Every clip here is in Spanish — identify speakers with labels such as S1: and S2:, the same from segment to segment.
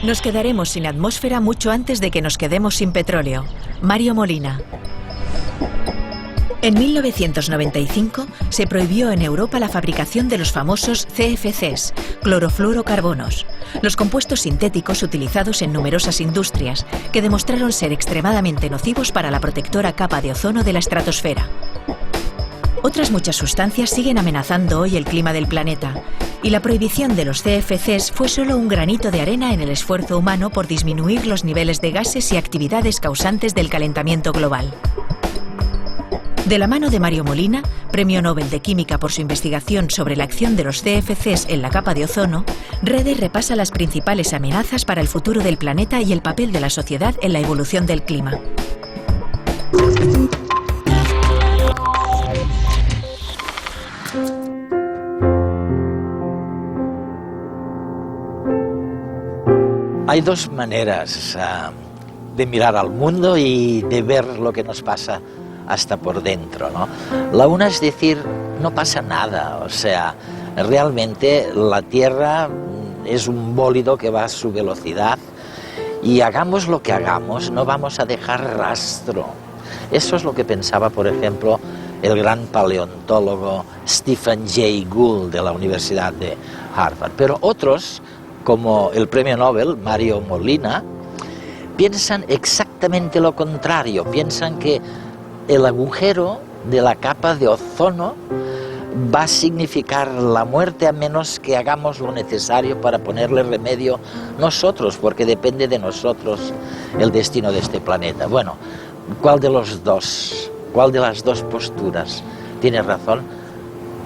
S1: Nos quedaremos sin atmósfera mucho antes de que nos quedemos sin petróleo. Mario Molina. En 1995 se prohibió en Europa la fabricación de los famosos CFCs, clorofluorocarbonos, los compuestos sintéticos utilizados en numerosas industrias que demostraron ser extremadamente nocivos para la protectora capa de ozono de la estratosfera. Otras muchas sustancias siguen amenazando hoy el clima del planeta, y la prohibición de los CFCs fue solo un granito de arena en el esfuerzo humano por disminuir los niveles de gases y actividades causantes del calentamiento global. De la mano de Mario Molina, Premio Nobel de Química por su investigación sobre la acción de los CFCs en la capa de ozono, Rede repasa las principales amenazas para el futuro del planeta y el papel de la sociedad en la evolución del clima.
S2: Hay dos maneras de mirar al mundo y de ver lo que nos pasa hasta por dentro, ¿no? La una es decir, no pasa nada, o sea, realmente la Tierra es un bólido que va a su velocidad y hagamos lo que hagamos, no vamos a dejar rastro. Eso es lo que pensaba, por ejemplo, el gran paleontólogo Stephen Jay Gould de la Universidad de Harvard. Pero otros, como el premio Nobel Mario Molina, piensan exactamente lo contrario, piensan que el agujero de la capa de ozono va a significar la muerte a menos que hagamos lo necesario para ponerle remedio nosotros, porque depende de nosotros el destino de este planeta. Bueno, ¿cuál de los dos, cuál de las dos posturas tiene razón?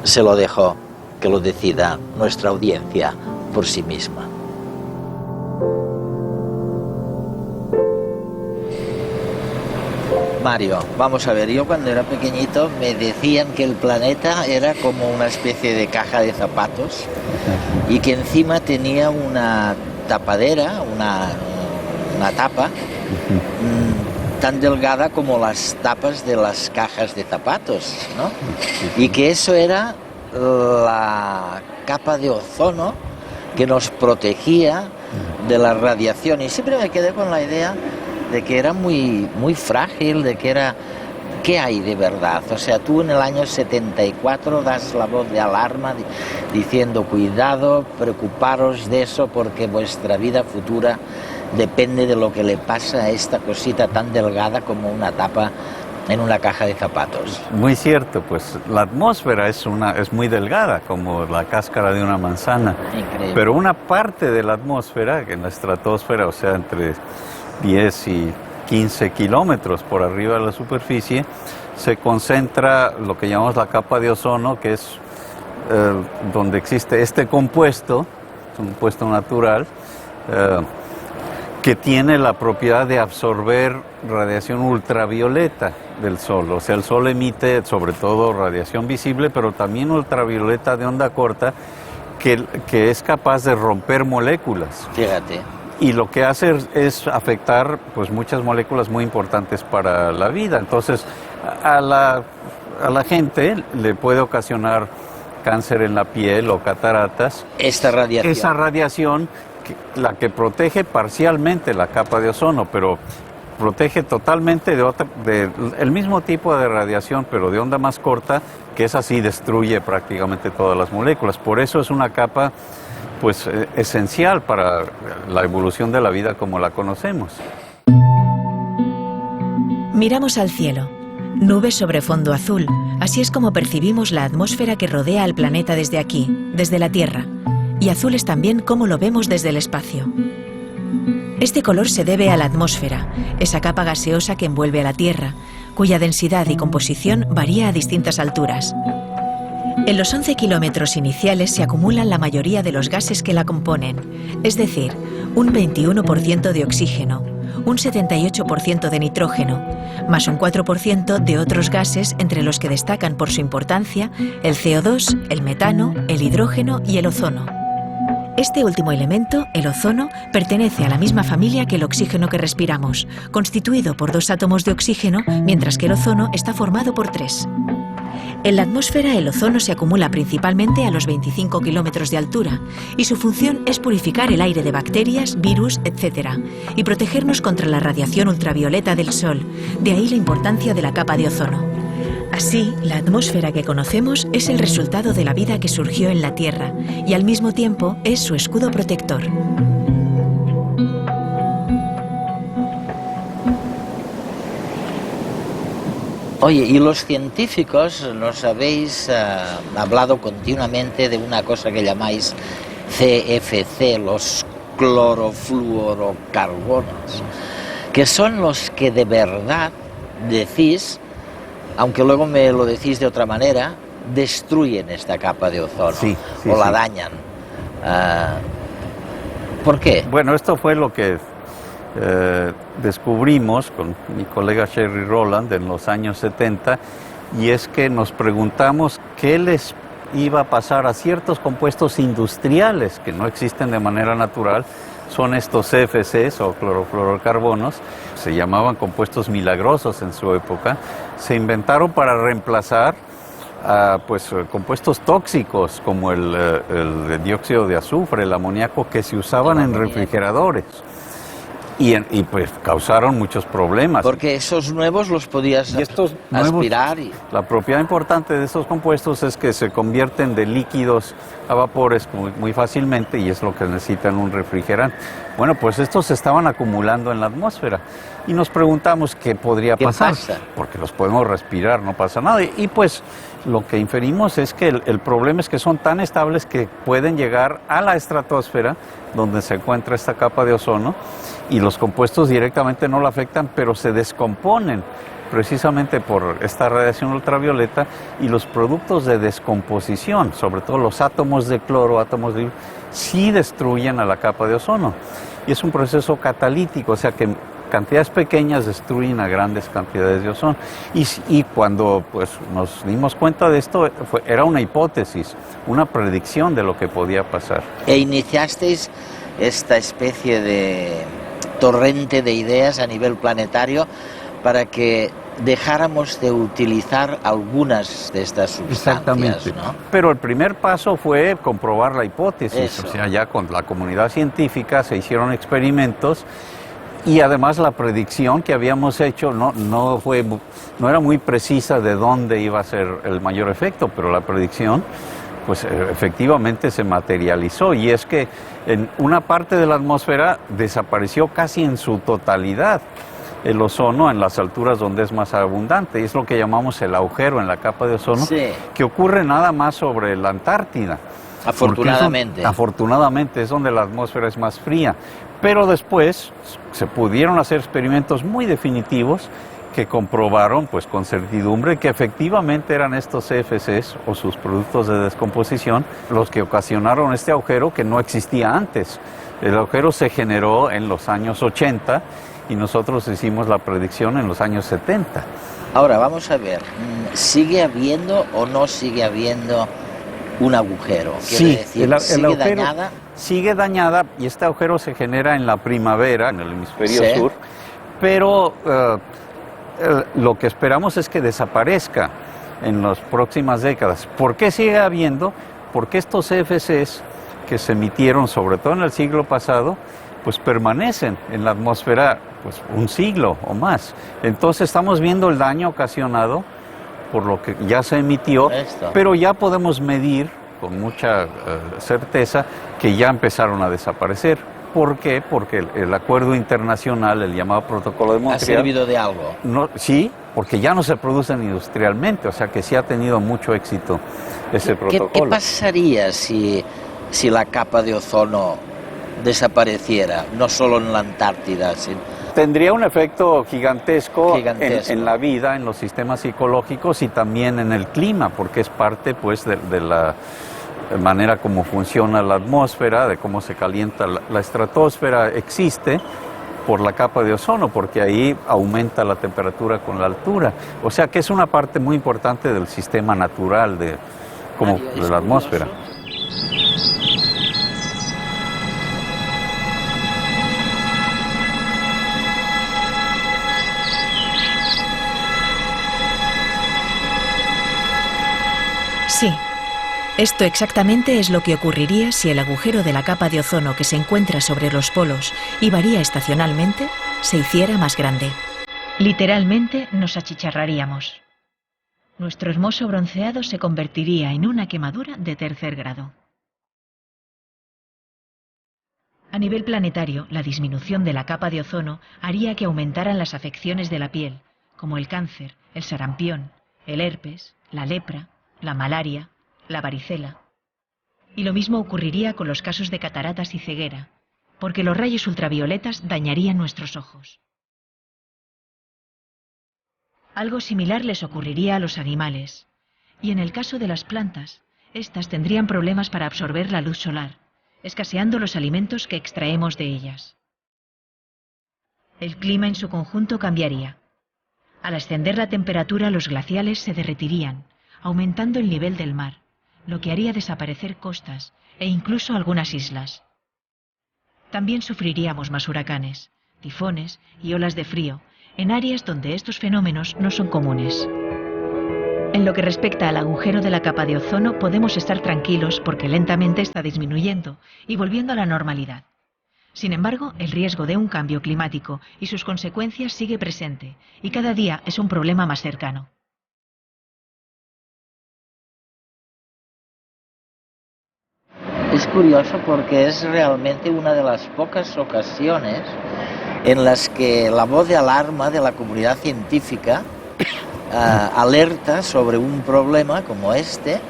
S2: Se lo dejo que lo decida nuestra audiencia por sí misma. Mario, vamos a ver, yo cuando era pequeñito me decían que el planeta era como una especie de caja de zapatos y que encima tenía una tapadera, una tapa tan delgada como las tapas de las cajas de zapatos, ¿no? Y que eso era la capa de ozono que nos protegía de la radiación. Y siempre me quedé con la idea de que era muy frágil, de que era... ¿Qué hay de verdad? O sea, tú en el año 74 das la voz de alarma diciendo cuidado, preocuparos de eso porque vuestra vida futura depende de lo que le pasa a esta cosita tan delgada como una tapa en una caja de zapatos.
S3: Muy cierto, pues la atmósfera es muy delgada, como la cáscara de una manzana.
S2: Increíble.
S3: Pero una parte de la atmósfera, en la estratosfera, o sea, entre 10 y 15 kilómetros por arriba de la superficie, se concentra lo que llamamos la capa de ozono, que es donde existe este compuesto, un compuesto natural, que tiene la propiedad de absorber radiación ultravioleta del Sol. O sea, el Sol emite sobre todo radiación visible, pero también ultravioleta de onda corta, que es capaz de romper moléculas.
S2: Fíjate.
S3: Y lo que hace es afectar pues muchas moléculas muy importantes para la vida. Entonces, a la gente le puede ocasionar cáncer en la piel o cataratas.
S2: Esta radiación.
S3: Esa radiación, la que protege parcialmente la capa de ozono, pero protege totalmente el mismo tipo de radiación, pero de onda más corta, que es así, destruye prácticamente todas las moléculas. Por eso es una capa pues esencial para la evolución de la vida como la conocemos.
S1: Miramos al cielo. Nubes sobre fondo azul. Así es como percibimos la atmósfera que rodea al planeta desde aquí, desde la Tierra. Y azul es también cómo lo vemos desde el espacio. Este color se debe a la atmósfera, esa capa gaseosa que envuelve a la Tierra, cuya densidad y composición varía a distintas alturas. En los 11 kilómetros iniciales se acumulan la mayoría de los gases que la componen, es decir, un 21% de oxígeno, un 78% de nitrógeno, más un 4% de otros gases entre los que destacan por su importancia el CO2, el metano, el hidrógeno y el ozono. Este último elemento, el ozono, pertenece a la misma familia que el oxígeno que respiramos, constituido por 2 átomos de oxígeno, mientras que el ozono está formado por 3. En la atmósfera el ozono se acumula principalmente a los 25 kilómetros de altura y su función es purificar el aire de bacterias, virus, etc. y protegernos contra la radiación ultravioleta del Sol, de ahí la importancia de la capa de ozono. Así, la atmósfera que conocemos es el resultado de la vida que surgió en la Tierra y al mismo tiempo es su escudo protector.
S2: Oye, y los científicos nos habéis hablado continuamente de una cosa que llamáis CFC, los clorofluorocarbonos, que son los que de verdad decís, aunque luego me lo decís de otra manera, destruyen esta capa de ozono o la dañan. ¿Por qué?
S3: Bueno, esto fue lo que descubrimos con mi colega Sherry Rowland en los años 70, y es que nos preguntamos qué les iba a pasar a ciertos compuestos industriales que no existen de manera natural. Son estos CFCs o clorofluorocarbonos, se llamaban compuestos milagrosos en su época, se inventaron para reemplazar compuestos tóxicos como el dióxido de azufre, el amoníaco, que se usaban en refrigeradores. Y pues causaron muchos problemas.
S2: Porque esos nuevos los podías aspirar.
S3: La propiedad importante de estos compuestos es que se convierten de líquidos a vapores muy fácilmente, y es lo que necesitan un refrigerante. Bueno, pues estos se estaban acumulando en la atmósfera y nos preguntamos qué podría pasar.
S2: ¿Qué pasa?
S3: Porque los podemos respirar, no pasa nada. Y pues lo que inferimos es que el problema es que son tan estables que pueden llegar a la estratosfera, donde se encuentra esta capa de ozono, y los compuestos directamente no la afectan, pero se descomponen precisamente por esta radiación ultravioleta, y los productos de descomposición, sobre todo los átomos de cloro, átomos de sí destruyen a la capa de ozono. Y es un proceso catalítico, o sea que cantidades pequeñas destruyen a grandes cantidades de ozono. Y cuando pues, nos dimos cuenta de esto, era una hipótesis, una predicción de lo que podía pasar.
S2: E iniciasteis esta especie de torrente de ideas a nivel planetario para que dejáramos de utilizar algunas de estas sustancias, ¿no?
S3: Pero el primer paso fue comprobar la hipótesis.
S2: Eso.
S3: O sea, ya con la comunidad científica se hicieron experimentos, y además la predicción que habíamos hecho no era muy precisa de dónde iba a ser el mayor efecto, pero la predicción pues efectivamente se materializó, y es que en una parte de la atmósfera desapareció casi en su totalidad el ozono en las alturas donde es más abundante, y es lo que llamamos el agujero en la capa de ozono, que ocurre nada más sobre la Antártida.
S2: Afortunadamente.
S3: Afortunadamente es donde la atmósfera es más fría, pero después se pudieron hacer experimentos muy definitivos que comprobaron pues con certidumbre que efectivamente eran estos CFCs o sus productos de descomposición los que ocasionaron este agujero que no existía antes. El agujero se generó en los años 80 y nosotros hicimos la predicción en los años 70.
S2: Ahora vamos a ver, ¿sigue habiendo o no sigue habiendo un agujero?
S3: Sí,
S2: decir, ¿sigue dañada?
S3: Sigue dañada, y este agujero se genera en la primavera, en el hemisferio sur, pero lo que esperamos es que desaparezca en las próximas décadas. ¿Por qué sigue habiendo? Porque estos CFCs que se emitieron, sobre todo en el siglo pasado, pues permanecen en la atmósfera pues un siglo o más. Entonces estamos viendo el daño ocasionado por lo que ya se emitió, pero ya podemos medir con mucha certeza que ya empezaron a desaparecer. ¿Por qué? Porque el acuerdo internacional, el llamado Protocolo de Montreal...
S2: ¿Ha servido de algo?
S3: No, sí, porque ya no se producen industrialmente, o sea que sí ha tenido mucho éxito ese protocolo.
S2: ¿Qué pasaría si la capa de ozono desapareciera, no solo en la Antártida, sino...
S3: Tendría un efecto gigantesco. En la vida, en los sistemas psicológicos y también en el clima, porque es parte pues de la manera como funciona la atmósfera, de cómo se calienta la estratosfera. Existe por la capa de ozono, porque ahí aumenta la temperatura con la altura. O sea que es una parte muy importante del sistema natural de la atmósfera.
S1: Sí. Esto exactamente es lo que ocurriría si el agujero de la capa de ozono que se encuentra sobre los polos y varía estacionalmente se hiciera más grande. Literalmente nos achicharraríamos. Nuestro hermoso bronceado se convertiría en una quemadura de tercer grado. A nivel planetario, la disminución de la capa de ozono haría que aumentaran las afecciones de la piel, como el cáncer, el sarampión, el herpes, la lepra, la malaria, la varicela. Y lo mismo ocurriría con los casos de cataratas y ceguera, porque los rayos ultravioletas dañarían nuestros ojos. Algo similar les ocurriría a los animales, y en el caso de las plantas, estas tendrían problemas para absorber la luz solar, escaseando los alimentos que extraemos de ellas. El clima en su conjunto cambiaría. Al ascender la temperatura, los glaciales se derretirían, aumentando el nivel del mar, lo que haría desaparecer costas e incluso algunas islas. También sufriríamos más huracanes, tifones y olas de frío, en áreas donde estos fenómenos no son comunes. En lo que respecta al agujero de la capa de ozono, podemos estar tranquilos porque lentamente está disminuyendo y volviendo a la normalidad. Sin embargo, el riesgo de un cambio climático y sus consecuencias sigue presente, y cada día es un problema más cercano.
S2: Es curioso porque es realmente una de las pocas ocasiones en las que la voz de alarma de la comunidad científica alerta sobre un problema como este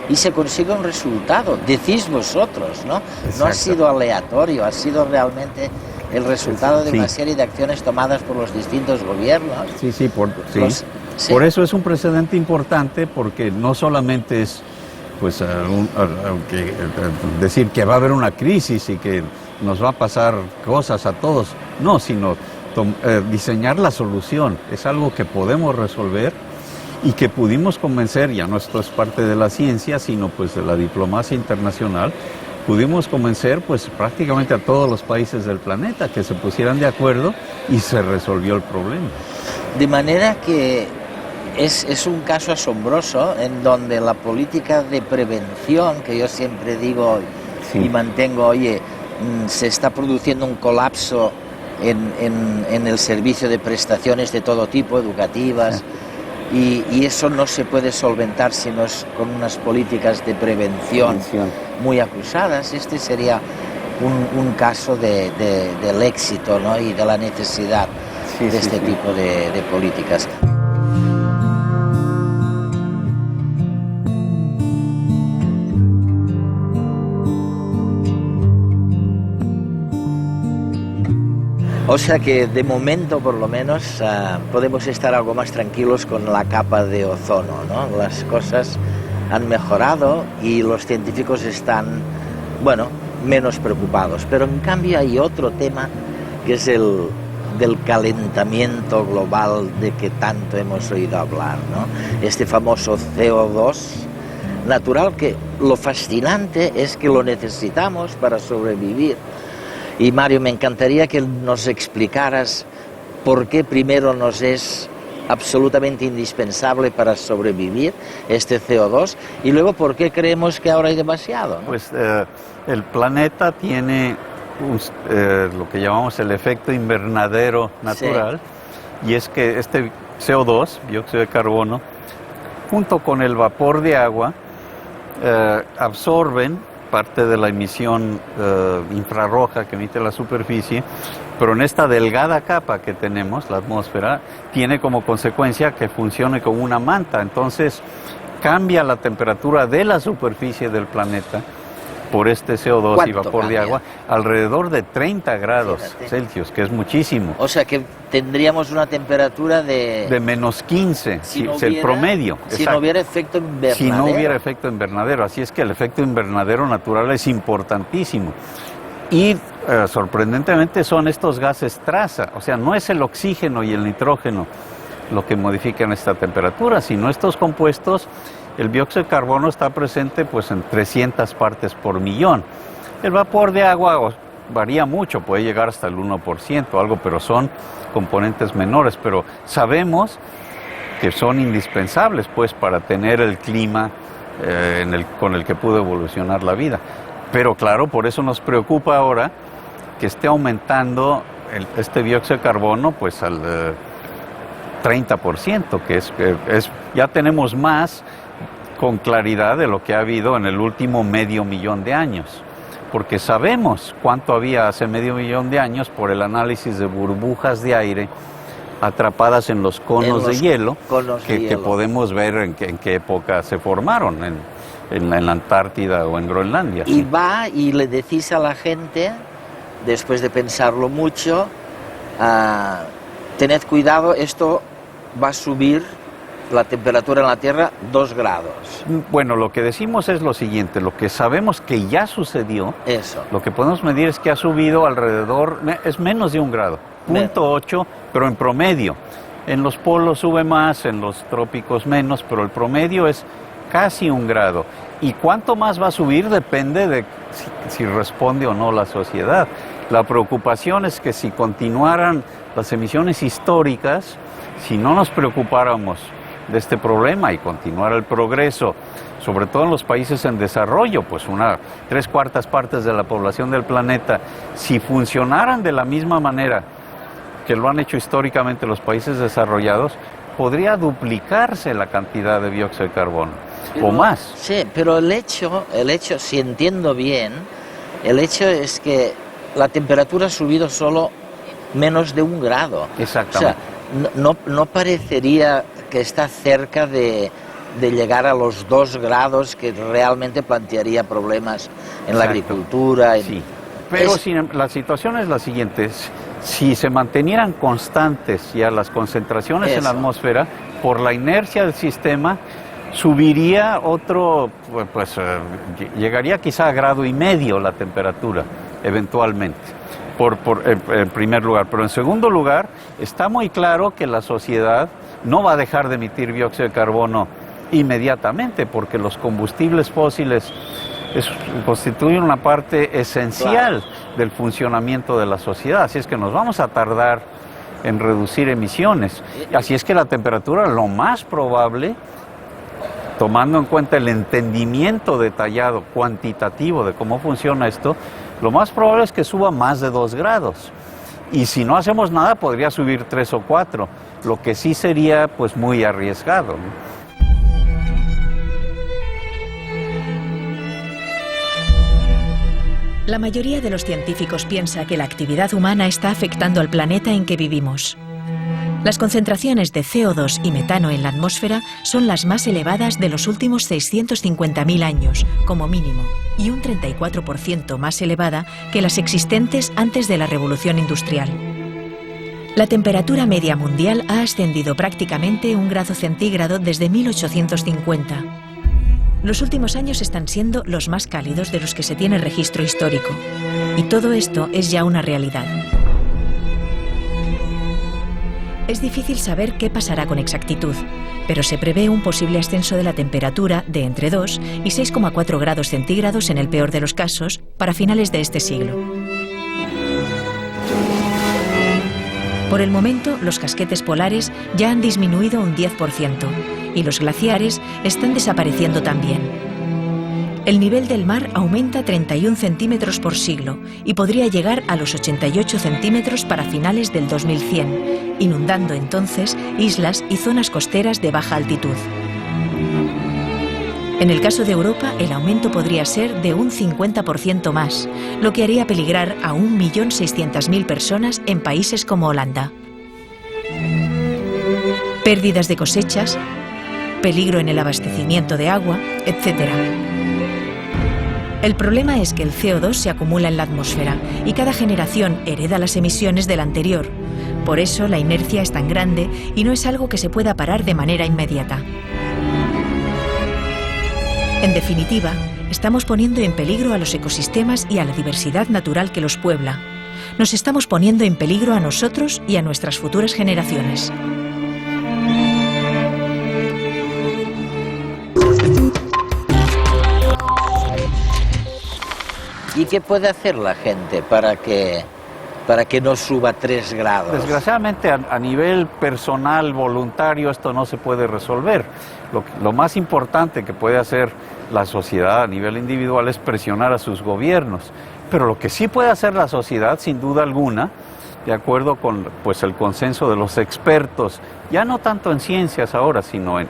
S2: y se consigue un resultado. Decís vosotros, ¿no?
S3: Exacto.
S2: No ha sido aleatorio, ha sido realmente el resultado de una
S3: Sí.
S2: serie de acciones tomadas por los distintos gobiernos.
S3: Sí, sí,
S2: Sí.
S3: Por eso es un precedente importante, porque no solamente es pues decir que va a haber una crisis y que nos va a pasar cosas a todos, no, sino diseñar la solución. Es algo que podemos resolver y que pudimos convencer, ya no esto es parte de la ciencia, sino pues de la diplomacia internacional, pudimos convencer pues prácticamente a todos los países del planeta que se pusieran de acuerdo y se resolvió el problema.
S2: De manera que es un caso asombroso en donde la política de prevención, que yo siempre digo
S3: Sí.
S2: y mantengo, oye, se está produciendo un colapso en el servicio de prestaciones de todo tipo, educativas, y eso no se puede solventar si no es con unas políticas de prevención muy acusadas. Este sería un caso del éxito, ¿no? Y de la necesidad de este tipo de políticas. O sea que de momento, por lo menos, podemos estar algo más tranquilos con la capa de ozono, ¿no? Las cosas han mejorado y los científicos están, bueno, menos preocupados. Pero en cambio hay otro tema que es el del calentamiento global de que tanto hemos oído hablar, ¿no? Este famoso CO2 natural, que lo fascinante es que lo necesitamos para sobrevivir. Y Mario, me encantaría que nos explicaras por qué primero nos es absolutamente indispensable para sobrevivir este CO2 y luego por qué creemos que ahora hay demasiado, ¿no?
S3: Pues el planeta tiene lo que llamamos el efecto invernadero natural, y es que este CO2, dióxido de carbono, junto con el vapor de agua, absorben parte de la emisión infrarroja que emite la superficie, pero en esta delgada capa que tenemos, la atmósfera, tiene como consecuencia que funcione como una manta. Entonces cambia la temperatura de la superficie del planeta por este CO2 y vapor
S2: cambia?
S3: de agua alrededor de 30 grados
S2: Fíjate.
S3: Celsius, que es muchísimo.
S2: O sea que tendríamos una temperatura de
S3: menos 15,
S2: si no
S3: es el
S2: hubiera-
S3: promedio.
S2: Si
S3: exacto.
S2: no hubiera efecto invernadero.
S3: Si no hubiera efecto invernadero. Así es que el efecto invernadero natural es importantísimo. Y sorprendentemente son estos gases traza, o sea, no es el oxígeno y el nitrógeno lo que modifican esta temperatura, sino estos compuestos. El dióxido de carbono está presente pues en 300 partes por millón. El vapor de agua varía mucho, puede llegar hasta el 1%, algo, pero son componentes menores. Pero sabemos que son indispensables pues para tener el clima con el que pudo evolucionar la vida. Pero claro, por eso nos preocupa ahora que esté aumentando este dióxido de carbono pues al 30%, ya tenemos más con claridad de lo que ha habido en el último 500.000 de años, porque sabemos cuánto había hace 500.000 de años por el análisis de burbujas de aire atrapadas en los conos de hielo, que podemos ver en qué época se formaron, en la Antártida o en Groenlandia.
S2: Y sí. Va y le decís a la gente, después de pensarlo mucho, tened cuidado, esto va a subir la temperatura en la Tierra 2 grados.
S3: Bueno, lo que decimos es lo siguiente, lo que sabemos que ya sucedió,
S2: eso.
S3: Lo que podemos medir es que ha subido alrededor, es menos de 1 grado, 0.8, pero en promedio. En los polos sube más, en los trópicos menos, pero el promedio es casi 1 grado. Y cuánto más va a subir depende de si responde o no la sociedad. La preocupación es que si continuaran las emisiones históricas, si no nos preocupáramos de este problema y continuara el progreso, sobre todo en los países en desarrollo, pues 3/4 partes de la población del planeta, si funcionaran de la misma manera que lo han hecho históricamente los países desarrollados, podría duplicarse la cantidad de dióxido de carbono, o más.
S2: Sí, pero el hecho, si entiendo bien, el hecho es que la temperatura ha subido solo menos de 1 grado.
S3: Exactamente.
S2: O sea, no parecería que está cerca de llegar a los 2 grados, que realmente plantearía problemas en la agricultura.
S3: Sí. Pero la situación es la siguiente: si se mantenieran constantes ya las concentraciones en la atmósfera, por la inercia del sistema, subiría llegaría quizá a 1,5 grados la temperatura, eventualmente, en primer lugar. Pero en segundo lugar, está muy claro que la sociedad no va a dejar de emitir dióxido de carbono inmediatamente, porque los combustibles fósiles constituyen una parte esencial del funcionamiento de la sociedad. Así es que nos vamos a tardar en reducir emisiones. Así es que la temperatura, lo más probable, tomando en cuenta el entendimiento detallado, cuantitativo de cómo funciona esto, lo más probable es que suba más de 2 grados. Y si no hacemos nada, podría subir 3 o 4, lo que sí sería pues muy arriesgado, ¿no?
S1: La mayoría de los científicos piensa que la actividad humana está afectando al planeta en que vivimos. Las concentraciones de CO2 y metano en la atmósfera son las más elevadas de los últimos 650.000 años, como mínimo, y un 34% más elevada que las existentes antes de la Revolución Industrial. La temperatura media mundial ha ascendido prácticamente 1 grado centígrado desde 1850. Los últimos años están siendo los más cálidos de los que se tiene registro histórico. Y todo esto es ya una realidad. Es difícil saber qué pasará con exactitud, pero se prevé un posible ascenso de la temperatura de entre 2 y 6,4 grados centígrados en el peor de los casos para finales de este siglo. Por el momento, los casquetes polares ya han disminuido un 10% y los glaciares están desapareciendo también. El nivel del mar aumenta 31 centímetros por siglo y podría llegar a los 88 centímetros para finales del 2100, inundando entonces islas y zonas costeras de baja altitud. En el caso de Europa, el aumento podría ser de un 50% más, lo que haría peligrar a 1.600.000 personas en países como Holanda. Pérdidas de cosechas, peligro en el abastecimiento de agua, etc. El problema es que el CO2 se acumula en la atmósfera y cada generación hereda las emisiones de la anterior. Por eso la inercia es tan grande y no es algo que se pueda parar de manera inmediata. En definitiva, estamos poniendo en peligro a los ecosistemas y a la diversidad natural que los puebla. Nos estamos poniendo en peligro a nosotros y a nuestras futuras generaciones.
S2: ¿Y qué puede hacer la gente para que para que no suba 3 grados.
S3: Desgraciadamente, a nivel personal, voluntario, esto no se puede resolver. Lo más importante que puede hacer la sociedad a nivel individual es presionar a sus gobiernos. Pero lo que sí puede hacer la sociedad, sin duda alguna, de acuerdo con pues, el consenso de los expertos, ya no tanto en ciencias ahora, sino en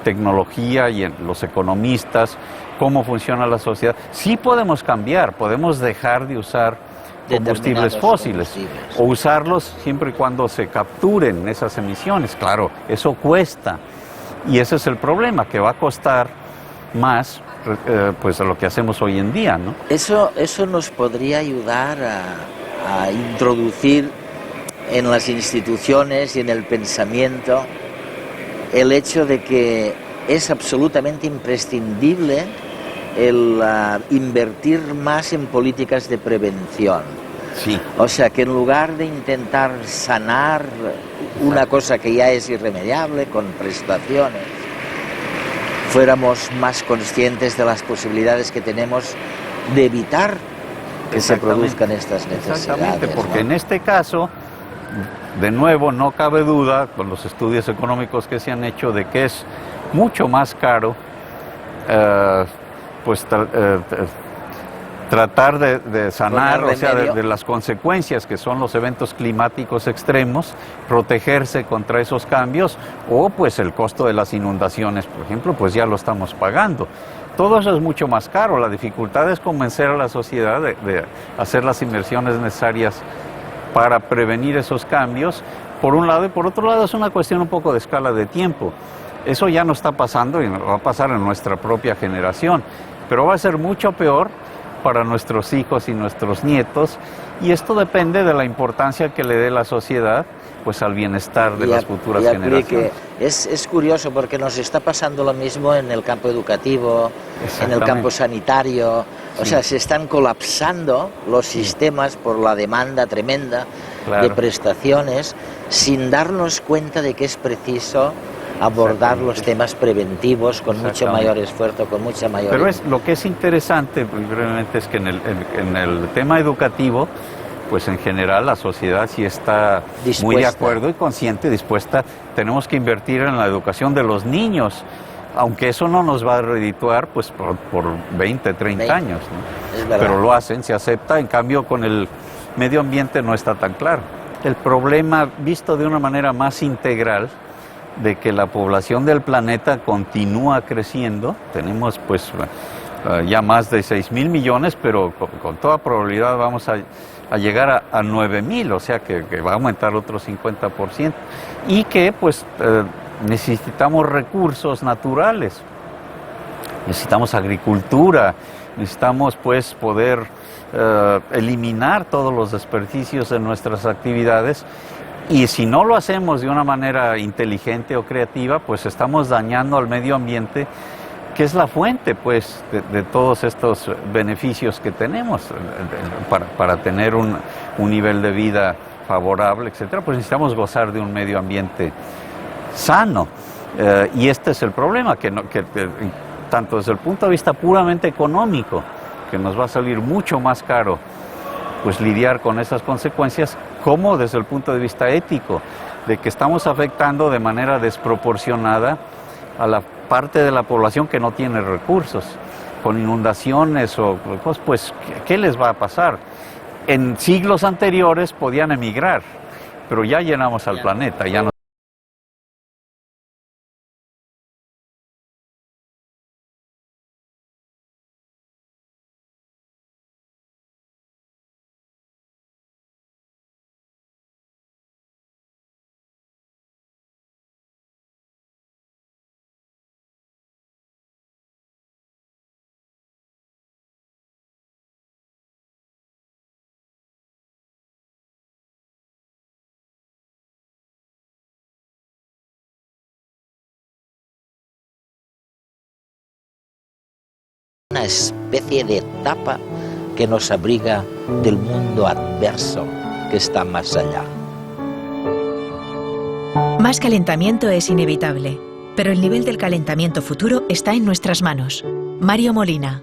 S3: tecnología y en los economistas, cómo funciona la sociedad, sí podemos cambiar, podemos dejar de usar combustibles fósiles o usarlos siempre y cuando se capturen esas emisiones. Claro, eso cuesta y ese es el problema, que va a costar más pues a lo que hacemos hoy en día, ¿no?
S2: Eso nos podría ayudar a introducir en las instituciones y en el pensamiento el hecho de que es absolutamente imprescindible el invertir más en políticas de prevención.
S3: Sí.
S2: O sea, que en lugar de intentar sanar una cosa que ya es irremediable con prestaciones, fuéramos más conscientes de las posibilidades que tenemos de evitar que se produzcan estas necesidades.
S3: Exactamente, porque
S2: ¿no?
S3: en este caso, de nuevo, no cabe duda, con los estudios económicos que se han hecho, de que es mucho más caro tratar de sanar, o sea, de las consecuencias que son los eventos climáticos extremos, protegerse contra esos cambios, o pues el costo de las inundaciones, por ejemplo, pues ya lo estamos pagando. Todo eso es mucho más caro. La dificultad es convencer a la sociedad de hacer las inversiones necesarias para prevenir esos cambios, por un lado, y por otro lado es una cuestión un poco de escala de tiempo. Eso ya no está pasando y va a pasar en nuestra propia generación, pero va a ser mucho peor para nuestros hijos y nuestros nietos, y esto depende de la importancia que le dé la sociedad pues al bienestar de las futuras generaciones.
S2: Es curioso porque nos está pasando lo mismo en el campo educativo, en el campo sanitario. O sea, se están colapsando los sistemas por la demanda tremenda de prestaciones, sin darnos cuenta de que es preciso abordar los temas preventivos con mucho mayor esfuerzo, con mucha mayor...
S3: Pero lo que es interesante, brevemente, es que en el tema educativo, pues en general la sociedad sí está muy de acuerdo y consciente, dispuesta. Tenemos que invertir en la educación de los niños, aunque eso no nos va a redituar pues por 20, 30 años, ¿no?
S2: Es verdad.
S3: Pero lo hacen, se acepta, en cambio con el medio ambiente no está tan claro. El problema, visto de una manera más integral, de que la población del planeta continúa creciendo, tenemos pues ya más de 6.000 millones, pero con toda probabilidad vamos a llegar a 9.000, o sea que va a aumentar otro 50%, y que pues necesitamos recursos naturales, necesitamos agricultura, necesitamos pues poder eliminar todos los desperdicios de nuestras actividades. Y si no lo hacemos de una manera inteligente o creativa, pues estamos dañando al medio ambiente, que es la fuente pues de todos estos beneficios que tenemos para tener un nivel de vida favorable, etcétera. Pues necesitamos gozar de un medio ambiente sano. Y este es el problema, que tanto desde el punto de vista puramente económico, que nos va a salir mucho más caro pues lidiar con esas consecuencias, como desde el punto de vista ético, de que estamos afectando de manera desproporcionada a la parte de la población que no tiene recursos, con inundaciones o cosas, pues ¿qué les va a pasar? En siglos anteriores podían emigrar, pero ya llenamos al planeta, ya no.
S2: Una especie de tapa que nos abriga del mundo adverso que está más allá.
S1: Más calentamiento es inevitable, pero el nivel del calentamiento futuro está en nuestras manos. Mario Molina.